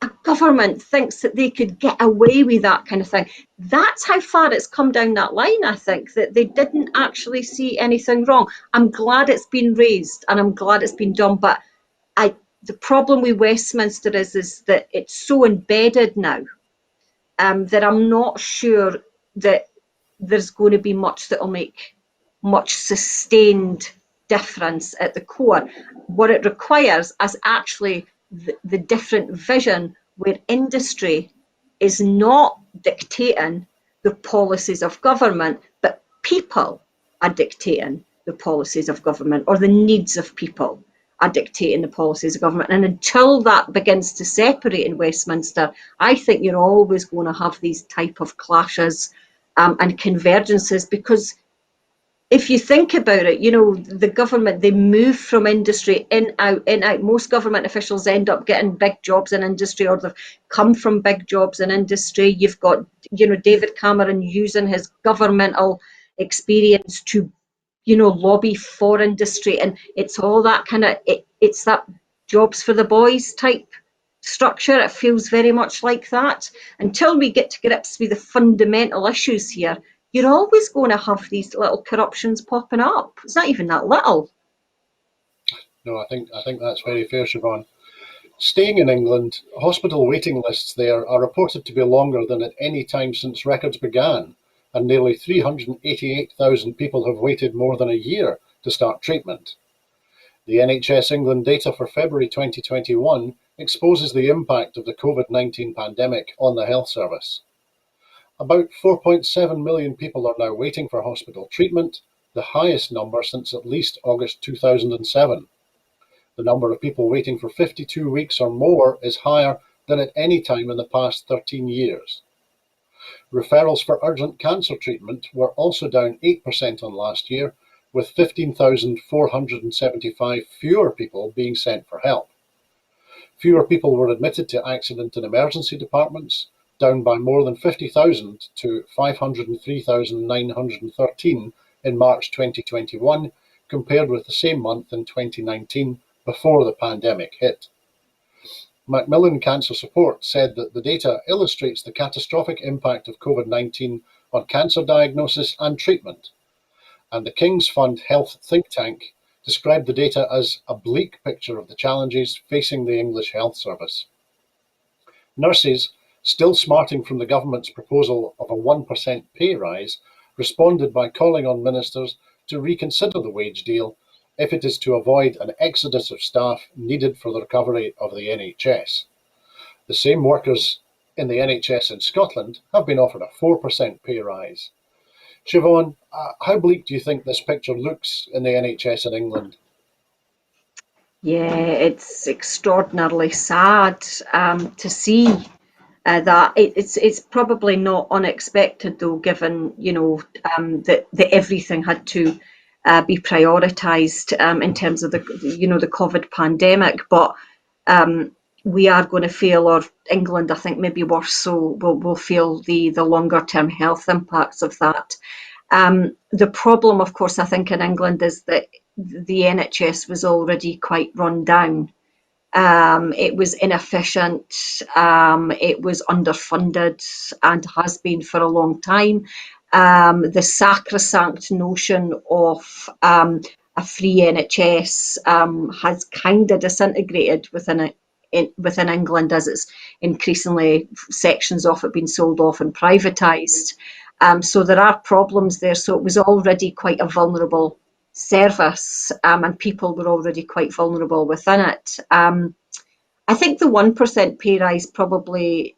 a government thinks that they could get away with that kind of thing. That's how far it's come down that line, I think, that they didn't actually see anything wrong. I'm glad it's been raised and I'm glad it's been done, but the problem with Westminster is that it's so embedded now, that I'm not sure that there's going to be much that will make much sustained difference at the core. What it requires is actually the different vision where industry is not dictating the policies of government, but people are dictating the policies of government, or the needs of people are dictating the policies of government. And until that begins to separate in Westminster, I think you're always going to have these type of clashes and convergences, because if you think about it, you know, the government, they move from industry in, out, in, out. Most government officials end up getting big jobs in industry, or they've come from big jobs in industry. You've got, you know, David Cameron using his governmental experience to, you know, lobby for industry. And it's all that kind of, it's that jobs for the boys type structure. It feels very much like that. Until we get to grips with the fundamental issues here, you're always going to have these little corruptions popping up. It's not even that little. No, I think that's very fair, Siobhan. Staying in England, hospital waiting lists there are reported to be longer than at any time since records began, and nearly 388,000 people have waited more than a year to start treatment. The NHS England data for February 2021 exposes the impact of the COVID-19 pandemic on the health service. About 4.7 million people are now waiting for hospital treatment, the highest number since at least August 2007. The number of people waiting for 52 weeks or more is higher than at any time in the past 13 years. Referrals for urgent cancer treatment were also down 8% on last year, with 15,475 fewer people being sent for help. Fewer people were admitted to accident and emergency departments, down by more than 50,000 to 503,913 in March 2021, compared with the same month in 2019 before the pandemic hit. Macmillan Cancer Support said that the data illustrates the catastrophic impact of COVID-19 on cancer diagnosis and treatment, and the King's Fund Health think tank described the data as a bleak picture of the challenges facing the English health service. Nurses, still smarting from the government's proposal of a 1% pay rise, responded by calling on ministers to reconsider the wage deal if it is to avoid an exodus of staff needed for the recovery of the NHS. The same workers in the NHS in Scotland have been offered a 4% pay rise. Siobhan, how bleak do you think this picture looks in the NHS in England? Yeah, it's extraordinarily sad to see that. It's probably not unexpected though, given, you know, that everything had to be prioritised in terms of the, you know, the COVID pandemic. But we are going to feel, or England, I think maybe worse so, will feel the longer term health impacts of that. The problem, of course, I think in England is that the NHS was already quite run down. It was inefficient, it was underfunded and has been for a long time. The sacrosanct notion of a free NHS has kind of disintegrated within England as it's increasingly sections of it being sold off and privatised. So there are problems there. So it was already quite a vulnerable service, and people were already quite vulnerable within it. I think the 1% pay rise probably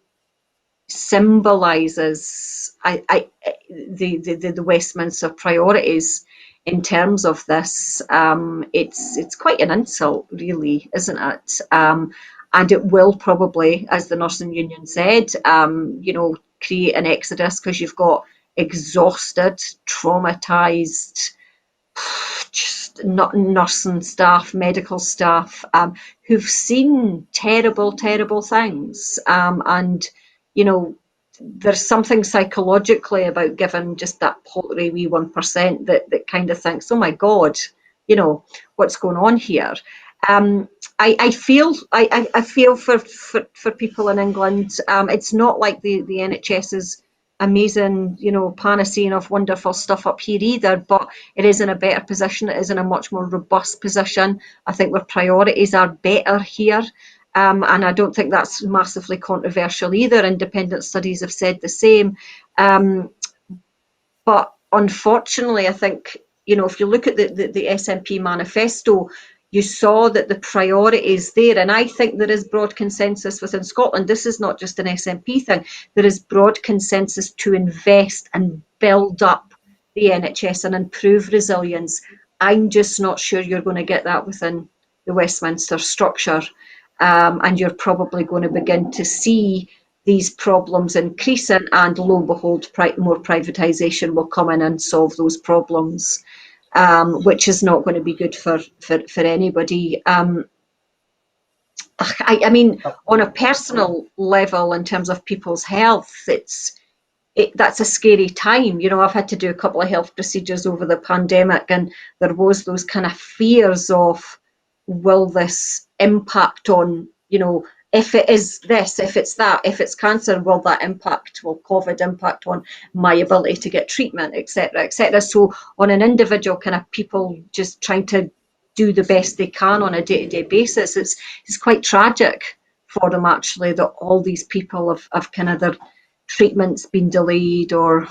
symbolises the Westminster priorities in terms of this. It's quite an insult, really, isn't it? And it will probably, as the nursing union said, create an exodus because you've got exhausted, traumatised, just not nursing staff, medical staff, who've seen terrible, terrible things. And, there's something psychologically about giving just that paltry wee 1% that kind of thinks, oh my God, what's going on here? I feel for people in England. It's not like the NHS is amazing, panacea of wonderful stuff up here either, but it is in a better position. It is in a much more robust position. I think their priorities are better here. And I don't think that's massively controversial either. Independent studies have said the same. But unfortunately, I think, if you look at the SNP manifesto, you saw that the priorities there, and I think there is broad consensus within Scotland. This is not just an SNP thing. There is broad consensus to invest and build up the NHS and improve resilience. I'm just not sure you're going to get that within the Westminster structure. And you're probably going to begin to see these problems increasing, and lo and behold, more privatisation will come in and solve those problems, which is not going to be good for anybody. I mean, on a personal level, in terms of people's health, that's a scary time. I've had to do a couple of health procedures over the pandemic, and there was those kind of fears of, will this impact on, if it is this, if it's that, if it's cancer, will COVID impact on my ability to get treatment, etc., etc. So on an individual kind of people just trying to do the best they can on a day-to-day basis, it's quite tragic for them, actually, that all these people have kind of their treatments been delayed, or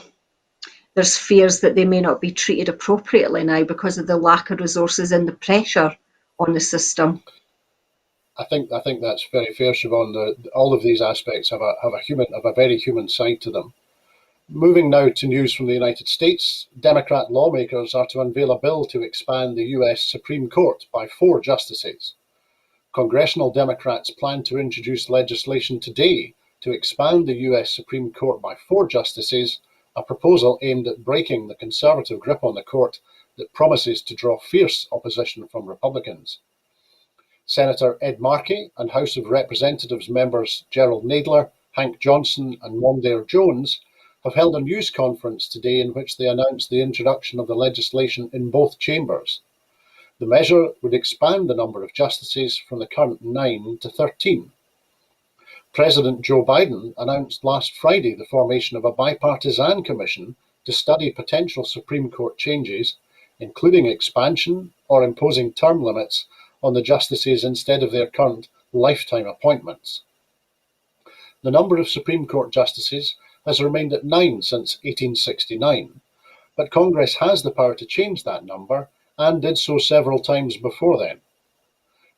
there's fears that they may not be treated appropriately now because of the lack of resources and the pressure on the system. I think that's very fair, Siobhan. All of these aspects have a very human side to them. Moving now to news from the United States, Democrat lawmakers are to unveil a bill to expand the US Supreme Court by 4 justices. Congressional Democrats plan to introduce legislation today to expand the US Supreme Court by 4 justices, a proposal aimed at breaking the conservative grip on the court that promises to draw fierce opposition from Republicans. Senator Ed Markey and House of Representatives members Gerald Nadler, Hank Johnson and Mondaire Jones have held a news conference today in which they announced the introduction of the legislation in both chambers. The measure would expand the number of justices from the current 9 to 13. President Joe Biden announced last Friday the formation of a bipartisan commission to study potential Supreme Court changes, including expansion or imposing term limits on the justices instead of their current lifetime appointments. The number of Supreme Court justices has remained at 9 since 1869, but Congress has the power to change that number and did so several times before then.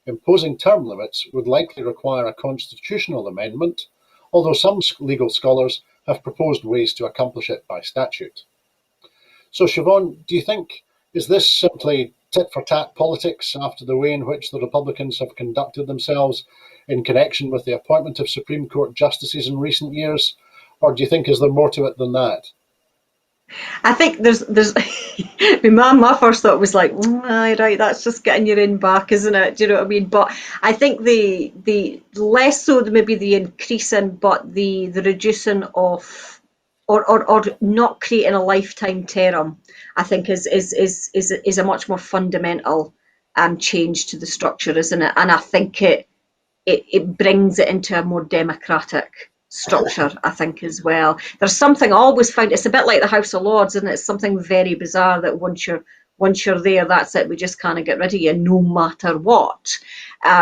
Imposing term limits would likely require a constitutional amendment, although some legal scholars have proposed ways to accomplish it by statute. So, Siobhan, do you think, is this simply tit-for-tat politics after the way in which the Republicans have conducted themselves in connection with the appointment of Supreme Court justices in recent years? Or do you think is there more to it than that? I think there's my first thought was like, right, that's just getting your in back, isn't it? Do you know what I mean? But I think the less so maybe the increasing, but the reducing of or not creating a lifetime term, I think is a much more fundamental change to the structure, isn't it? And I think it it brings it into a more democratic structure, I think, as well. There's something I always find, it's a bit like the House of Lords, and it's something very bizarre that once you're there, that's it. We just can't get rid of you, no matter what.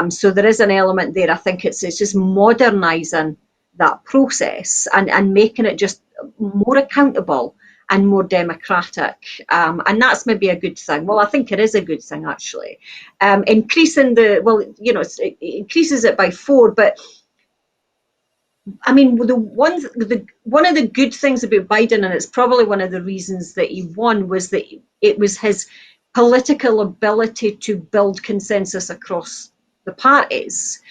So there is an element there. I think it's just modernising that process and making it just more accountable and more democratic. And that's maybe a good thing. Well, I think it is a good thing, actually. Increasing it increases it by 4, but I mean, one of the good things about Biden, and it's probably one of the reasons that he won, was that it was his political ability to build consensus across the parties.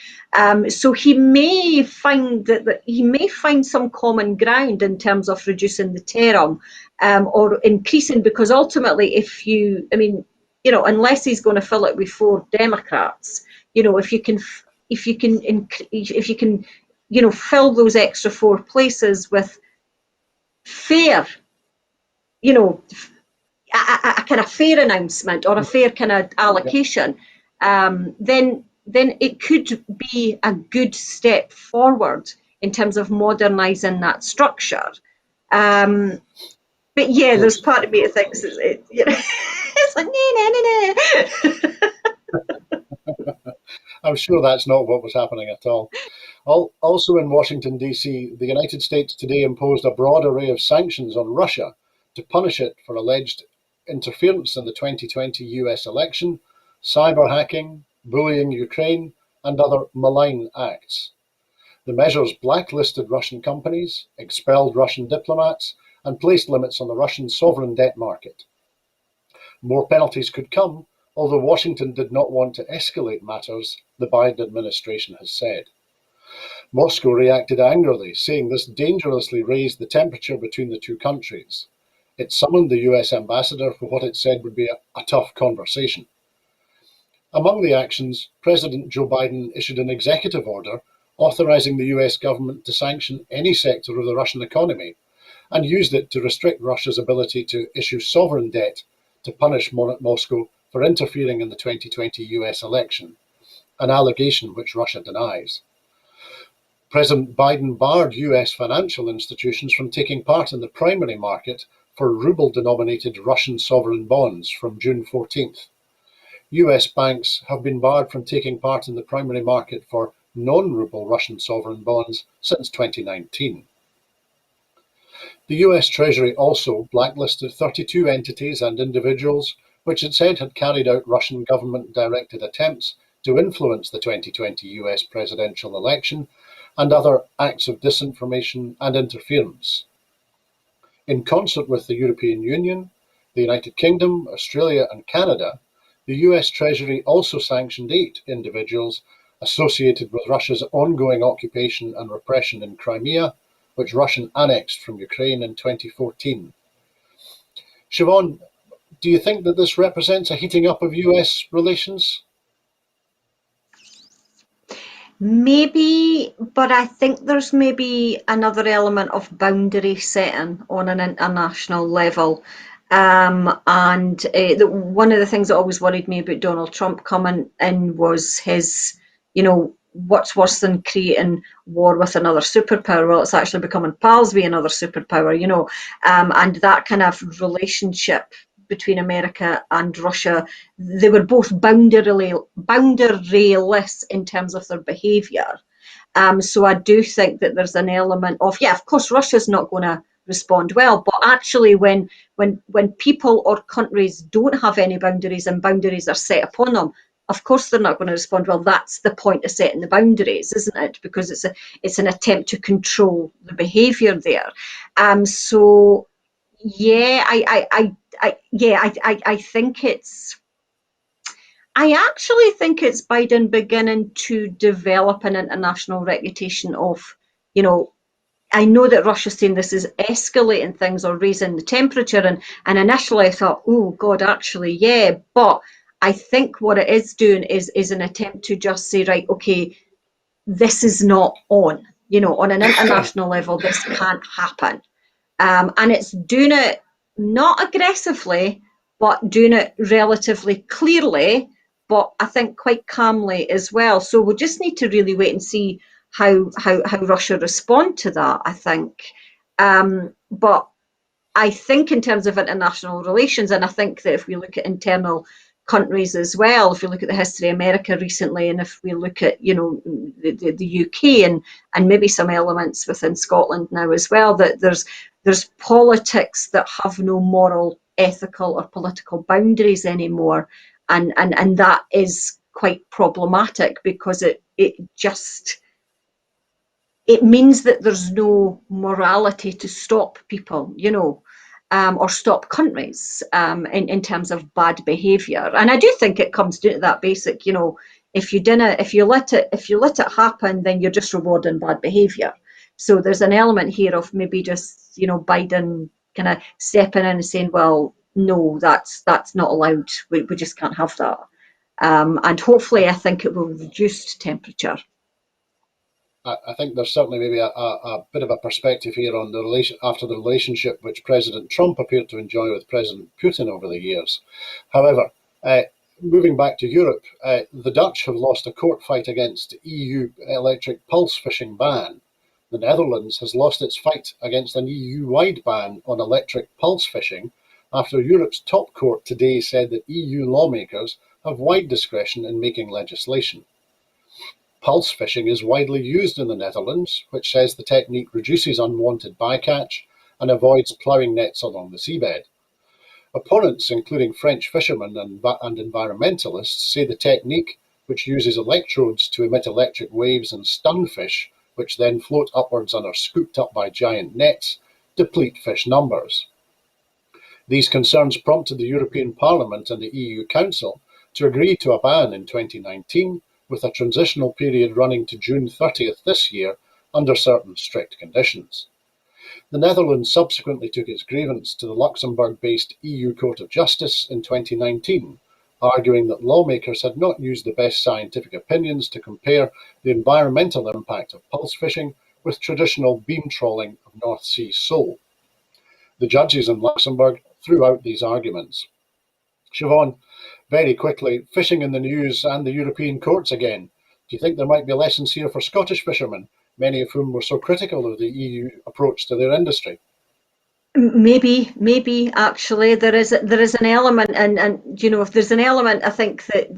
So he may find that he may find some common ground in terms of reducing the term or increasing, because ultimately, unless he's going to fill it with 4 Democrats, if you can fill those extra 4 places with fair, a kind of fair announcement or a fair kind of allocation, then it could be a good step forward in terms of modernising that structure. But yeah, there's part of me that thinks it's like, no. I'm sure that's not what was happening at all. Also in Washington, D.C., the United States today imposed a broad array of sanctions on Russia to punish it for alleged interference in the 2020 US election, cyber hacking, bullying Ukraine, and other malign acts. The measures blacklisted Russian companies, expelled Russian diplomats, and placed limits on the Russian sovereign debt market. More penalties could come, although Washington did not want to escalate matters, the Biden administration has said. Moscow reacted angrily, saying this dangerously raised the temperature between the two countries. It summoned the US ambassador for what it said would be a tough conversation. Among the actions, President Joe Biden issued an executive order authorizing the US government to sanction any sector of the Russian economy, and used it to restrict Russia's ability to issue sovereign debt to punish Moscow for interfering in the 2020 US election, an allegation which Russia denies. President Biden barred US financial institutions from taking part in the primary market for ruble-denominated Russian sovereign bonds from June 14th. US banks have been barred from taking part in the primary market for non-ruble Russian sovereign bonds since 2019. The US Treasury also blacklisted 32 entities and individuals which it said had carried out Russian government-directed attempts to influence the 2020 US presidential election and other acts of disinformation and interference. In concert with the European Union, the United Kingdom, Australia, and Canada, the US Treasury also sanctioned 8 individuals associated with Russia's ongoing occupation and repression in Crimea, which Russia annexed from Ukraine in 2014. Siobhan, do you think that this represents a heating up of US relations? maybe, but I think there's maybe another element of boundary setting on an international level. One of the things that always worried me about Donald Trump coming in was his, what's worse than creating war with another superpower? Well, it's actually becoming pals with another superpower, and that kind of relationship between America and Russia, they were both boundaryless in terms of their behaviour. So I do think that there's an element of, yeah, of course, Russia's not going to respond well, but actually when people or countries don't have any boundaries and boundaries are set upon them, of course they're not going to respond well. That's the point of setting the boundaries, isn't it? Because it's an attempt to control the behaviour there. So yeah, I think I actually think it's Biden beginning to develop an international reputation of, I know that Russia's saying this is escalating things or raising the temperature, and initially I thought, oh God, actually, yeah, but I think what it is doing is an attempt to just say, right, okay, this is not on, on an international level, this can't happen. And it's doing it not aggressively, but doing it relatively clearly but I think quite calmly as well. So we'll just need to really wait and see how Russia respond to that, I think. But I think in terms of international relations, and I think that if we look at internal countries as well, if we look at the history of America recently, and if we look at, the UK and maybe some elements within Scotland now as well, that there's politics that have no moral, ethical or political boundaries anymore. And that is quite problematic, because it means that there's no morality to stop people, or stop countries, in terms of bad behaviour. And I do think it comes down to that basic, if you let it happen, then you're just rewarding bad behaviour. So there's an element here of maybe just, Biden kind of stepping in and saying, well, no, that's not allowed. We just can't have that. And hopefully, I think it will reduce temperature. I think there's certainly maybe a bit of a perspective here on the after the relationship which President Trump appeared to enjoy with President Putin over the years. However, moving back to Europe, the Dutch have lost a court fight against the EU electric pulse fishing ban. The Netherlands has lost its fight against an EU-wide ban on electric pulse fishing after Europe's top court today said that EU lawmakers have wide discretion in making legislation. Pulse fishing is widely used in the Netherlands, which says the technique reduces unwanted bycatch and avoids ploughing nets along the seabed. Opponents, including French fishermen and environmentalists, say the technique, which uses electrodes to emit electric waves and stun fish, which then float upwards and are scooped up by giant nets, deplete fish numbers. These concerns prompted the European Parliament and the EU Council to agree to a ban in 2019, with a transitional period running to June 30th this year under certain strict conditions. The Netherlands subsequently took its grievance to the Luxembourg-based EU Court of Justice in 2019, arguing that lawmakers had not used the best scientific opinions to compare the environmental impact of pulse fishing with traditional beam trawling of North Sea sole. The judges in Luxembourg threw out these arguments. Siobhan, very quickly, fishing in the news and the European courts again. Do you think there might be lessons here for Scottish fishermen, many of whom were so critical of the EU approach to their industry? Maybe actually there is an element, and if there's an element, I think that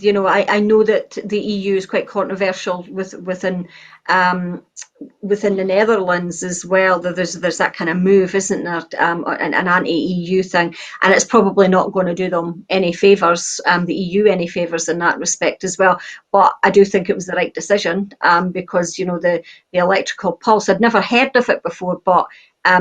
I know that the EU is quite controversial within the Netherlands as well. There's that kind of move, isn't there, an anti-EU thing, and it's probably not going to do them any favours, the EU any favours in that respect as well. But I do think it was the right decision, because the electrical pulse, I'd never heard of it before, but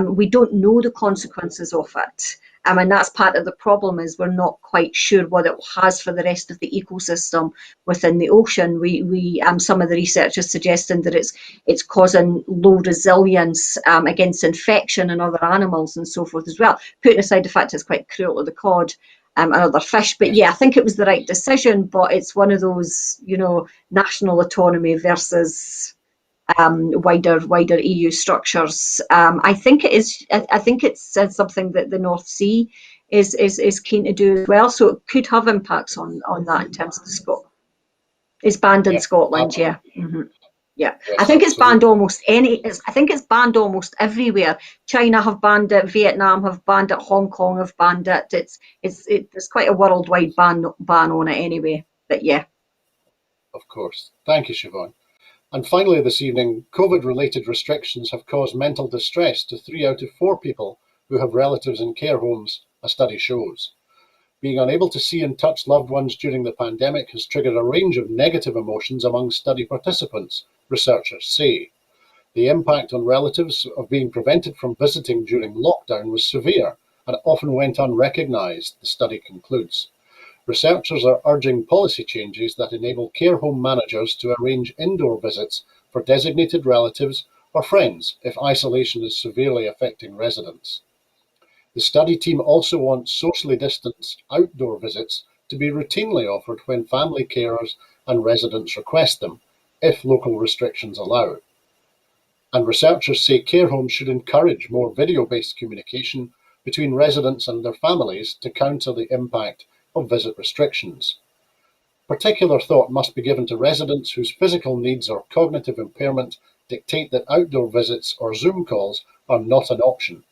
we don't know the consequences of it. And that's part of the problem, is we're not quite sure what it has for the rest of the ecosystem within the ocean. We some of the research is suggesting that it's causing low resilience against infection in other animals and so forth as well, putting aside the fact it's quite cruel to the cod and other fish. But yeah, I think it was the right decision, but it's one of those, national autonomy versus wider EU structures. I think it is. I think it's something that the North Sea is keen to do as well. So it could have impacts on that in terms of the scope. It's banned in Scotland, yeah. Mm-hmm. Yeah, yes, I think it's banned absolutely. I think it's banned almost everywhere. China have banned it. Vietnam have banned it. Hong Kong have banned it. There's quite a worldwide ban on it anyway. But yeah. Of course. Thank you, Siobhan. And finally this evening, COVID-related restrictions have caused mental distress to 3 out of 4 people who have relatives in care homes, a study shows. Being unable to see and touch loved ones during the pandemic has triggered a range of negative emotions among study participants, researchers say. The impact on relatives of being prevented from visiting during lockdown was severe and often went unrecognised, the study concludes. Researchers are urging policy changes that enable care home managers to arrange indoor visits for designated relatives or friends if isolation is severely affecting residents. The study team also wants socially distanced outdoor visits to be routinely offered when family carers and residents request them, if local restrictions allow. And researchers say care homes should encourage more video-based communication between residents and their families to counter the impact of visit restrictions. Particular thought must be given to residents whose physical needs or cognitive impairment dictate that outdoor visits or Zoom calls are not an option.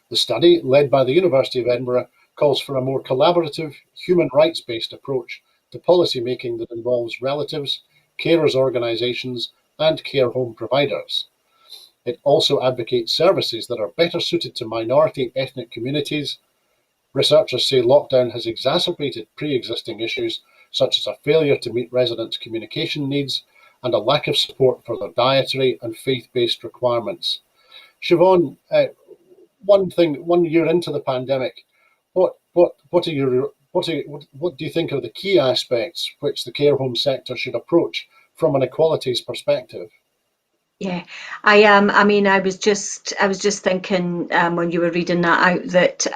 The study, led by the University of Edinburgh, calls for a more collaborative, human rights-based approach to policy making that involves relatives, carers organisations and care home providers. It also advocates services that are better suited to minority ethnic communities. Researchers say lockdown has exacerbated pre-existing issues such as a failure to meet residents' communication needs and a lack of support for their dietary and faith-based requirements. Siobhan, 1 year into the pandemic, what do you think are the key aspects which the care home sector should approach from an equalities perspective? Yeah, I am. I was just thinking when you were reading that out that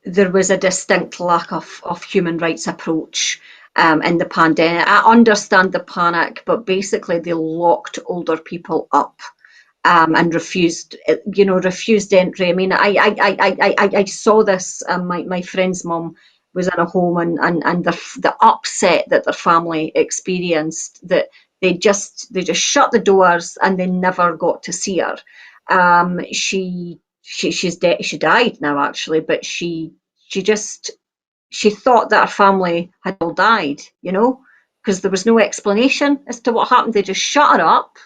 there was a distinct lack of human rights approach in the pandemic. I understand the panic, but basically they locked older people up and refused entry. I saw this. My friend's mum was in a home, and the upset that their family experienced, that they just shut the doors and they never got to see her. She's dead. She died now, actually, but she thought that her family had all died, because there was no explanation as to what happened. They just shut her up,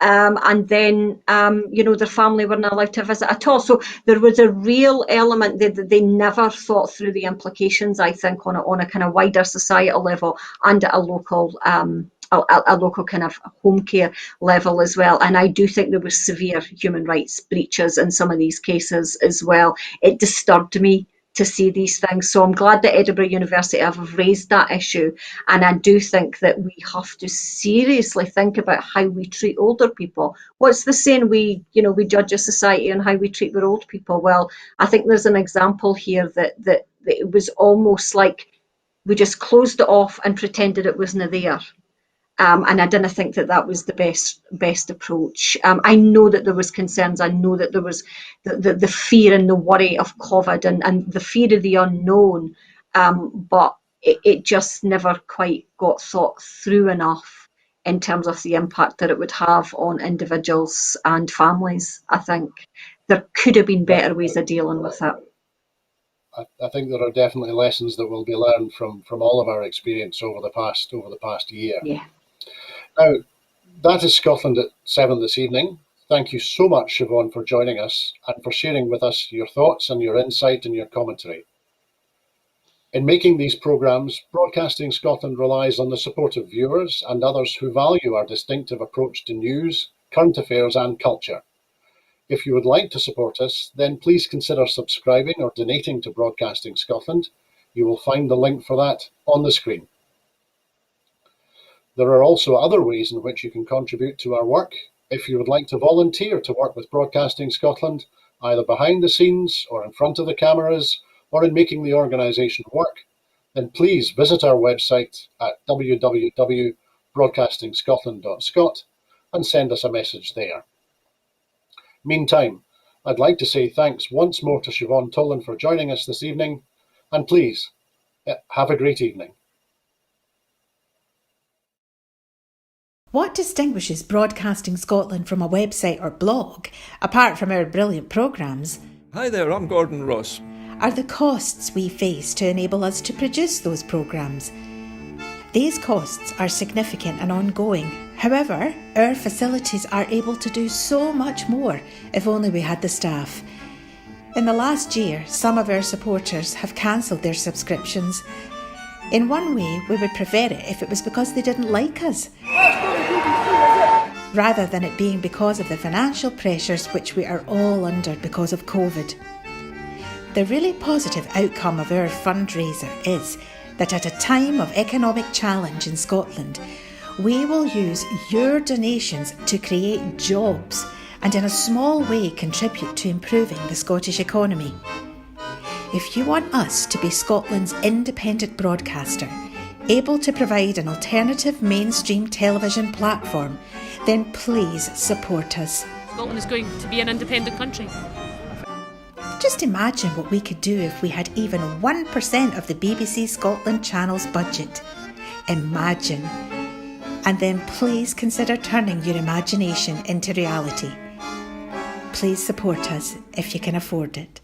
and then their family weren't allowed to visit at all. So there was a real element that they never thought through the implications, I think, on a kind of wider societal level and at a local kind of home care level as well. And I do think there was severe human rights breaches in some of these cases as well. It disturbed me to see these things. So I'm glad that Edinburgh University have raised that issue. And I do think that we have to seriously think about how we treat older people. What's the saying? We judge a society on how we treat our old people. Well, I think there's an example here that it was almost like we just closed it off and pretended it wasn't there. And I didn't think that was the best approach. I know that there was concerns. I know that there was the fear and the worry of COVID and the fear of the unknown, but it just never quite got thought through enough in terms of the impact that it would have on individuals and families. I think there could have been better ways of dealing with it. I think there are definitely lessons that will be learned from all of our experience over the past year. Yeah. Now, that is Scotland at 7 this evening. Thank you so much, Siobhan, for joining us and for sharing with us your thoughts and your insight and your commentary. In making these programmes, Broadcasting Scotland relies on the support of viewers and others who value our distinctive approach to news, current affairs and culture. If you would like to support us, then please consider subscribing or donating to Broadcasting Scotland. You will find the link for that on the screen. There are also other ways in which you can contribute to our work. If you would like to volunteer to work with Broadcasting Scotland, either behind the scenes or in front of the cameras or in making the organisation work, then please visit our website at www.broadcastingscotland.scot and send us a message there. Meantime, I'd like to say thanks once more to Siobhan Tolland for joining us this evening, and please, have a great evening. What distinguishes Broadcasting Scotland from a website or blog, apart from our brilliant programmes? Hi there, I'm Gordon Ross. Are the costs we face to enable us to produce those programmes. These costs are significant and ongoing. However, our facilities are able to do so much more if only we had the staff. In the last year, some of our supporters have cancelled their subscriptions. In one way, we would prefer it if it was because they didn't like us, rather than it being because of the financial pressures which we are all under because of COVID. The really positive outcome of our fundraiser is that at a time of economic challenge in Scotland, we will use your donations to create jobs and in a small way contribute to improving the Scottish economy. If you want us to be Scotland's independent broadcaster, able to provide an alternative mainstream television platform, then please support us. Scotland is going to be an independent country. Just imagine what we could do if we had even 1% of the BBC Scotland channel's budget. imagine. And then please consider turning your imagination into reality. Please support us if you can afford it.